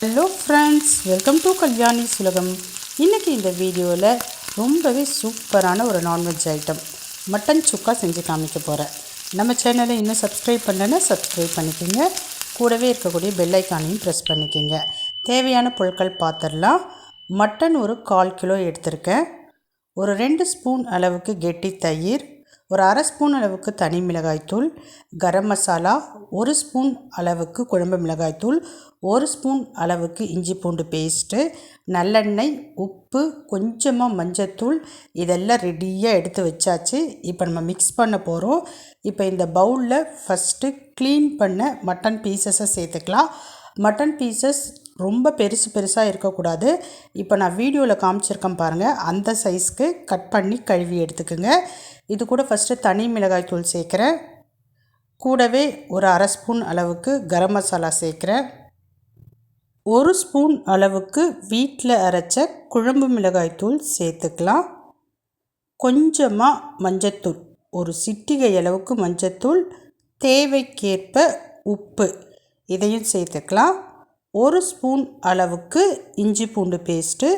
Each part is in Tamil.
Hello friends, welcome to Kalyani சுலகம். இன்றைக்கி இந்த வீடியோவில் ரொம்பவே சூப்பரான ஒரு நான்வெஜ் ஐட்டம் மட்டன் சுக்கா செஞ்சு காமிக்க போகிறேன். நம்ம சேனலை இன்னும் சப்ஸ்கிரைப் பண்ணலைன்னா சப்ஸ்கிரைப் பண்ணிக்கோங்க. கூடவே இருக்கக்கூடிய பெல் ஐக்கானையும் ப்ரெஸ் பண்ணிக்கோங்க. தேவையான பொருட்கள் பார்த்துடலாம். மட்டன் ஒரு 1/4 கிலோ எடுத்திருக்கேன். ஒரு 2 ஸ்பூன் அளவுக்கு கெட்டி தயிர், ஒரு அரை ஸ்பூன் அளவுக்கு தனி மிளகாய்த்தூள், கரம் மசாலா, 1 ஸ்பூன் அளவுக்கு குழம்பு மிளகாய்த்தூள், 1 ஸ்பூன் அளவுக்கு இஞ்சி பூண்டு பேஸ்ட்டு, நல்லெண்ணெய், உப்பு, கொஞ்சமாக மஞ்சத்தூள், இதெல்லாம் ரெடியாக எடுத்து வச்சாச்சு. இப்போ நம்ம மிக்ஸ் பண்ண போகிறோம். இப்போ இந்த பவுலில் ஃபஸ்ட்டு க்ளீன் பண்ண மட்டன் பீசஸை சேர்த்துக்கலாம். மட்டன் பீசஸ் ரொம்ப பெருசாக இருக்கக்கூடாது. இப்போ நான் வீடியோவில் காமிச்சிருக்கேன் பாருங்கள், அந்த சைஸ்க்கு கட் பண்ணி கழுவி எடுத்துக்கோங்க. இது கூட ஃபஸ்ட்டு தனி மிளகாய்த்தூள் சேர்க்குறேன். கூடவே ஒரு அரை ஸ்பூன் அளவுக்கு கரம் மசாலா சேர்க்குறேன். 1 ஸ்பூன் அளவுக்கு வீட்டில் அரைச்ச குழம்பு மிளகாய்த்தூள் சேர்த்துக்கலாம். கொஞ்சமாக மஞ்சத்தூள், ஒரு சிட்டிகை அளவுக்கு மஞ்சத்தூள், தேவைக்கேற்ப உப்பு, இதையும் சேர்த்துக்கலாம். 1 ஸ்பூன் அளவுக்கு இஞ்சி பூண்டு பேஸ்ட்டு.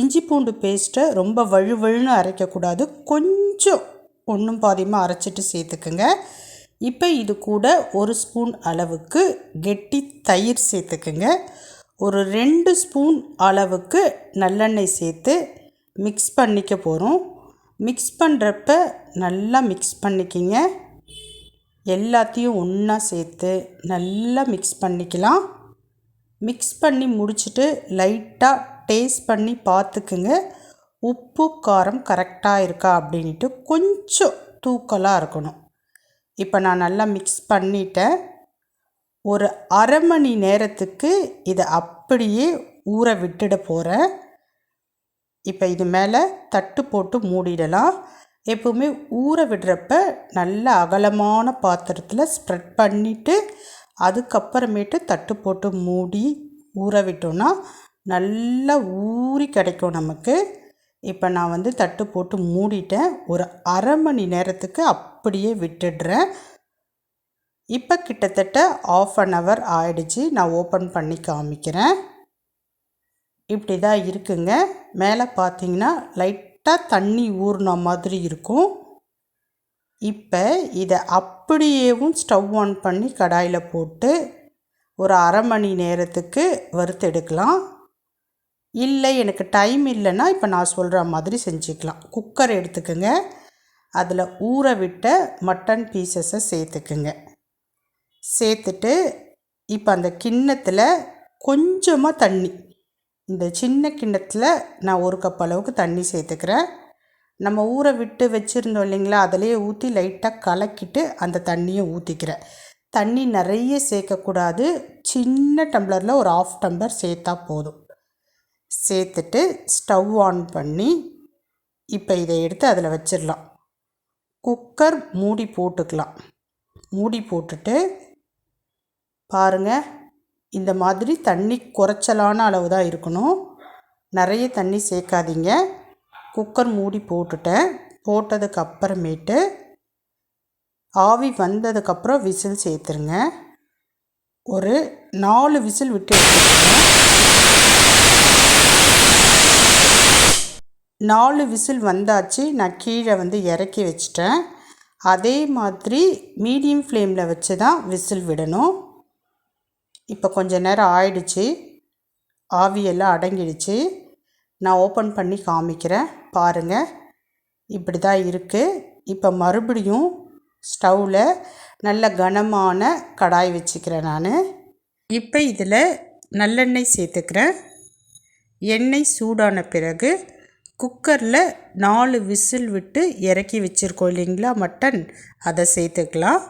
இஞ்சி பூண்டு பேஸ்ட்டை ரொம்ப வழுவழுன்னு அரைக்கக்கூடாது, கொஞ்சம் ஒன்றும் பாதியமாக அரைச்சிட்டு சேர்த்துக்குங்க. இப்போ இது கூட 1 ஸ்பூன் அளவுக்கு கெட்டி தயிர் சேர்த்துக்குங்க. ஒரு 2 ஸ்பூன் அளவுக்கு நல்லெண்ணெய் சேர்த்து மிக்ஸ் பண்ணிக்க போகிறோம். மிக்ஸ் பண்ணுறப்ப நல்லா மிக்ஸ் பண்ணிக்கிங்க. எல்லாத்தையும் ஒன்றா சேர்த்து நல்லா மிக்ஸ் பண்ணிக்கலாம். மிக்ஸ் பண்ணி முடிச்சுட்டு லைட்டாக டேஸ்ட் பண்ணி பார்த்துக்குங்க. உப்பு காரம் கரெக்டாக இருக்கா அப்படின்ட்டு கொஞ்சம் தூக்கலாக இருக்கணும். இப்போ நான் நல்லா மிக்ஸ் பண்ணிட்டேன். ஒரு அரை மணி நேரத்துக்கு இதை அப்படியே ஊற விட்டுட போகிறேன். இப்போ இது மேலே தட்டு போட்டு மூடிடலாம். எப்போவுமே ஊற விடுறப்ப நல்ல அகலமான பாத்திரத்தில் ஸ்ப்ரெட் பண்ணிவிட்டு அதுக்கப்புறமேட்டு தட்டு போட்டு மூடி ஊற விட்டோன்னா நல்லா ஊறி கிடைக்கும் நமக்கு. இப்போ நான் தட்டு போட்டு மூடிட்டேன். ஒரு அரை மணி நேரத்துக்கு அப்படியே விட்டுடுறேன். இப்போ கிட்டத்தட்ட 1/2 hour ஆயிடுச்சு. நான் ஓப்பன் பண்ணி காமிக்கிறேன். இப்படி தான் இருக்குங்க. மேலே பார்த்தீங்கன்னா லைட்டாக தண்ணி ஊறின மாதிரி இருக்கும். இப்போ இதை அப்படியேவும் ஸ்டவ் ஆன் பண்ணி கடாயில் போட்டு ஒரு அரை மணி நேரத்துக்கு வறுத்தெடுக்கலாம். இல்லை எனக்கு டைம் இல்லைன்னா இப்போ நான் சொல்கிற மாதிரி செஞ்சுக்கலாம். குக்கர் எடுத்துக்கோங்க. அதில் ஊற விட்ட மட்டன் பீசஸை சேர்த்துக்குங்க. சேர்த்துட்டு இப்போ அந்த கிண்ணத்தில் கொஞ்சமாக தண்ணி, இந்த சின்ன கிண்ணத்தில் நான் 1 கப் அளவுக்கு தண்ணி சேர்த்துக்கிறேன். நம்ம ஊற விட்டு வச்சுருந்தோம் இல்லைங்களா, அதிலே ஊற்றி லைட்டாக கலக்கிட்டு அந்த தண்ணியை ஊற்றிக்கிறேன். தண்ணி நிறைய சேர்க்கக்கூடாது. சின்ன டம்ளரில் ஒரு 1/2 டம்ளர் சேர்த்தா போதும். சேர்த்துட்டு ஸ்டவ் ஆன் பண்ணி இப்போ இதை எடுத்து அதில் வச்சிடலாம். குக்கர் மூடி போட்டுக்கலாம். மூடி போட்டுட்டு பாருங்கள், இந்த மாதிரி தண்ணி குறைச்சலான அளவு தான் இருக்கணும். நிறைய தண்ணி சேர்க்காதீங்க. குக்கர் மூடி போட்டுட்டேன். போட்டதுக்கு அப்புறமேட்டு ஆவி வந்ததுக்கப்புறம் விசில் சேர்த்துருங்க. ஒரு 4 விசில் விட்டு எடுத்துக்கோங்க. 4 விசில் வந்தாச்சு. நான் கீழே இறக்கி வச்சிட்டேன். அதே மாதிரி மீடியம் ஃப்ளேமில் வச்சு தான் விசில் விடணும். இப்போ கொஞ்சம் நேரம் ஆயிடுச்சு. ஆவியெல்லாம் அடங்கிடுச்சு. நான் ஓப்பன் பண்ணி காமிக்கிறேன். பாருங்கள், இப்படி தான் இருக்குது. இப்போ மறுபடியும் ஸ்டவ்வில் நல்ல கனமான கடாய் வச்சுக்கிறேன் நான். இப்போ இதில் நல்லெண்ணெய் சேர்த்துக்கிறேன். எண்ணெய் சூடான பிறகு குக்கரில் 4 விசில் விட்டு இறக்கி வச்சுருக்கோம் இல்லைங்களா மட்டன், அதை சேர்த்துக்கலாம்.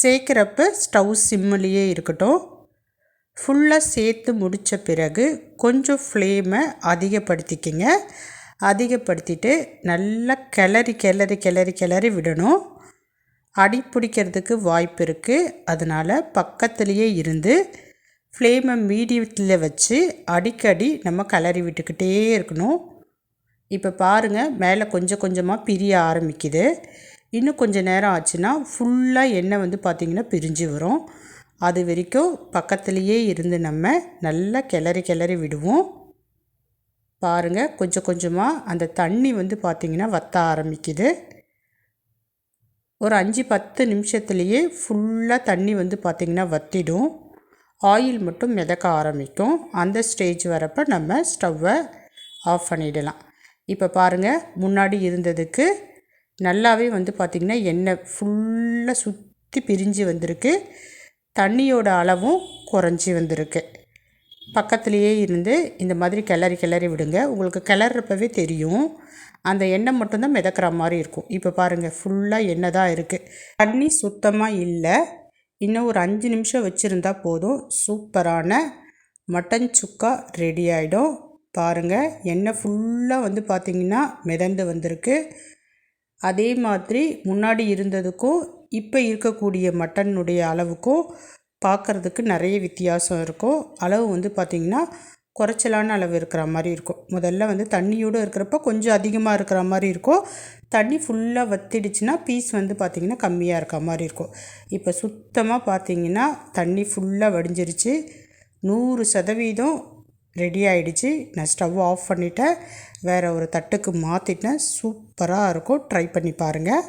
சேர்க்குறப்ப ஸ்டவ் சிம்மிலேயே இருக்கட்டும். ஃபுல்லாக சேர்த்து முடித்த பிறகு கொஞ்சம் ஃப்ளேமை அதிகப்படுத்திக்கிங்க. அதிகப்படுத்திட்டு நல்லா கிளறி விடணும். அடி பிடிக்கிறதுக்கு வாய்ப்பு இருக்குது. அதனால் பக்கத்துலேயே இருந்து ஃப்ளேமை மீடியத்தில் வச்சு அடிக்கடி நம்ம கிளறி விட்டுக்கிட்டே இருக்கணும். இப்போ பாருங்கள், மேலே கொஞ்சம் கொஞ்சமாக பிரிய ஆரம்பிக்குது. இன்னும் கொஞ்சம் நேரம் ஆச்சுன்னா ஃபுல்லாக எண்ணெய் பார்த்திங்கன்னா பிரிஞ்சு வரும். அது வரைக்கும் பக்கத்துலேயே இருந்து நம்ம நல்லா கிளறி விடுவோம். பாருங்கள், கொஞ்சம் கொஞ்சமாக அந்த தண்ணி வந்து பார்த்திங்கன்னா வற்ற ஆரம்பிக்குது. ஒரு 5-10 நிமிஷத்துலேயே ஃபுல்லாக தண்ணி வந்து பார்த்திங்கன்னா வற்றிடும். ஆயில் மட்டும் மிதக்க ஆரம்பிக்கும். அந்த ஸ்டேஜ் வரப்போ நம்ம ஸ்டவ்வை ஆஃப் பண்ணிடலாம். இப்போ பாருங்கள், முன்னாடி இருந்ததுக்கு நல்லாவே வந்து பார்த்திங்கன்னா எண்ணெய் ஃபுல்லாக சுற்றி பிரிஞ்சு வந்திருக்கு. தண்ணியோட அளவும் குறைஞ்சி வந்திருக்கு. பக்கத்துலேயே இருந்து இந்த மாதிரி கிளறி விடுங்க. உங்களுக்கு கிளறப்பவே தெரியும், அந்த எண்ணெய் மட்டும்தான் மிதக்கிற மாதிரி இருக்கும். இப்போ பாருங்கள், ஃபுல்லாக எண்ணெய் தான் இருக்குது, தண்ணி சுத்தமாக இல்லை. இன்னும் ஒரு 5 நிமிஷம் வச்சுருந்தா போதும், சூப்பரான மட்டன் சுக்கா ரெடி ஆகிடும். பாருங்கள், எண்ணெய் ஃபுல்லாக வந்து பார்த்திங்கன்னா மிதந்து வந்திருக்கு. அதே மாதிரி முன்னாடி இருந்ததுக்கும் இப்போ இருக்கக்கூடிய மட்டனுடைய அளவுக்கும் பார்க்குறதுக்கு நிறைய வித்தியாசம் இருக்கும். அளவு வந்து பார்த்திங்கன்னா குறைச்சலான அளவு இருக்கிற மாதிரி இருக்கும். முதல்ல வந்து தண்ணியோடு இருக்கிறப்ப கொஞ்சம் அதிகமாக இருக்கிற மாதிரி இருக்கும். தண்ணி ஃபுல்லாக வற்றிடுச்சுன்னா பீஸ் வந்து பார்த்திங்கன்னா கம்மியாக இருக்க மாதிரி இருக்கும். இப்போ சுத்தமாக பார்த்திங்கன்னா தண்ணி ஃபுல்லாக வடிஞ்சிருச்சு. 100% ரெடி ஆகிடுச்சு. நான் ஸ்டவ் ஆஃப் பண்ணிவிட்டேன், வேறு ஒரு தட்டுக்கு மாற்றிட்டேன். சூப்பராக இருக்கும், ட்ரை பண்ணி பாருங்கள்.